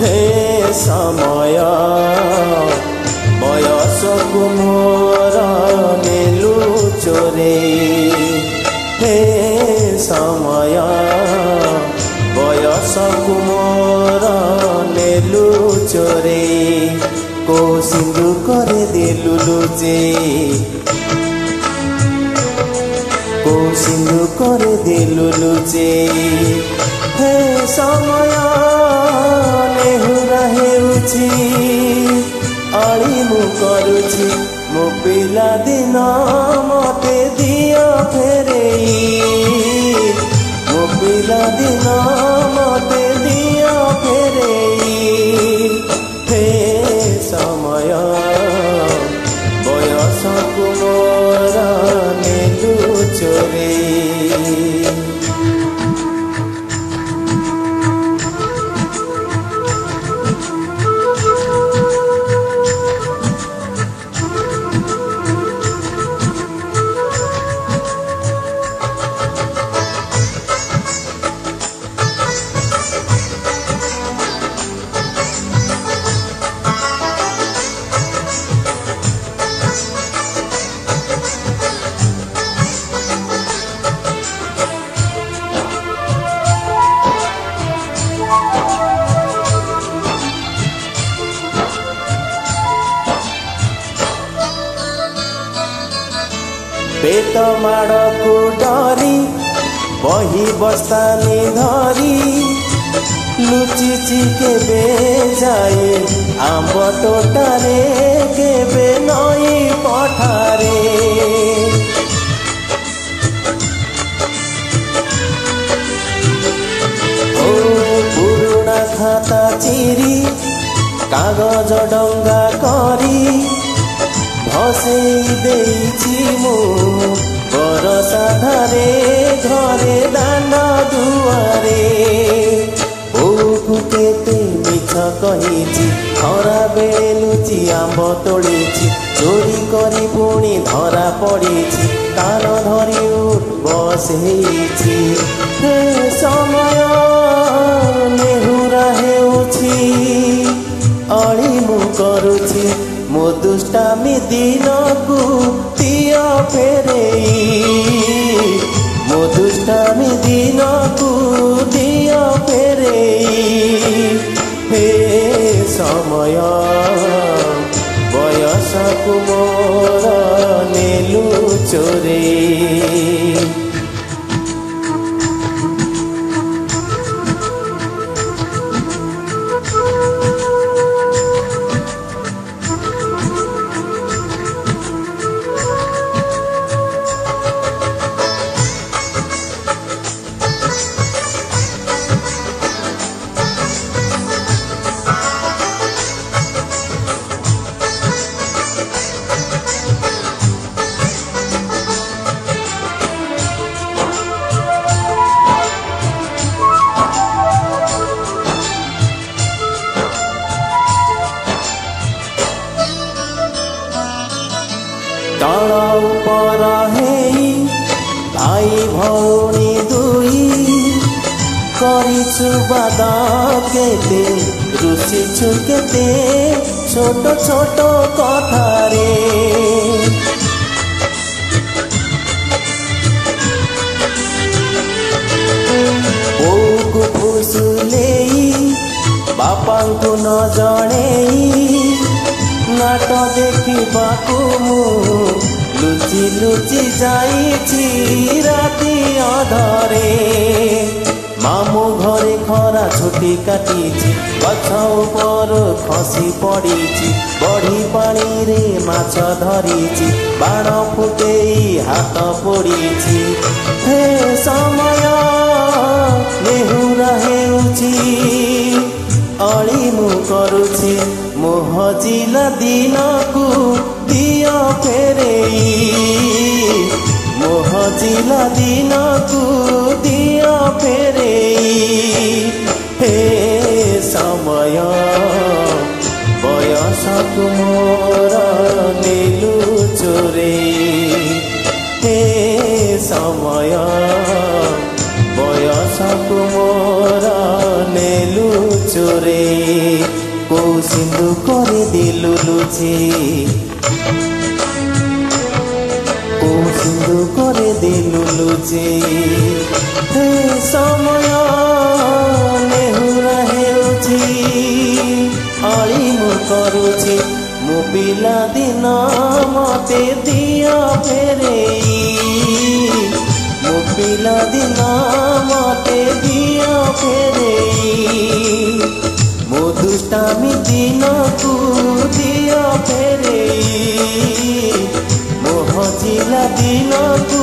हे समय बयसकु मोर नेलु चोरे हे समय बयसकु मोर नेलु चोरे को सिंधु करे देलु लुचे को सिंधु करे देलु लुचे हे समय नेहुरा हेउछि अळी मु करुछि मो पिला दिन मते दियो फेरेई मो पिला दिन मते दियो फेरेई हे समय बयसकु मोर नेलु चोरे पेट माड़को डरी बही बस्तानी धरी लुचिची केबे जाए आंब तोटारे केबे नई पठारे ओ पुरुणा खाता चिरी कागज डंगा करी भसई देइछि मु बरसा धारे घरे दाना दुआरे बोकु केते मिछ कहिछि खरा बेले लुचि आंब तोलिछि चोरी करी पुणी धरा पड़िछि कान धरी उठ बसेछि हे समय नेहुरा हेउछि अळी मु करुछि मो दुष्टामी दिन को दियो फेरेई मो दुष्टामी दिन को दियो फेरेई हे समय बयसकु मोर नेलु चोरे तल उपर हेई भाई भौणी दुई करिछु बादा केते रुसिछु केते छोट छोट कथारे बोकु फुसुलेई बापांकु न जणेई नाट देखिबाकु मु लुचि लुचि जाइछि राति अधरे मामू घरे खरा छुटी काटिछि गछ उपर खसी पड़िछि बढी पानी रे माछ धरिछि बाण फुटेई हाथ पोड़िछि हे समय नेहुरा हेउछि अळी मु करुछि मो हजिला दिन को दियो फेरेई मो हजिला दिन को दियो फेरेई हे समय बयसकु मोर नेलु चोरे हे समय बय आशाकु मोरा नेलु चोरे को सिंधु करे दिलु लुचे को सिंधु करे दिलु लुचे हे समय नेहुरा हेउची आली मु करूची मो पिला दिन मते दिया फेरेई मो पिला दिन मते दिया फेरेई मो दुष्टामी दिन को दिया फेरेई मो हजिला दिन को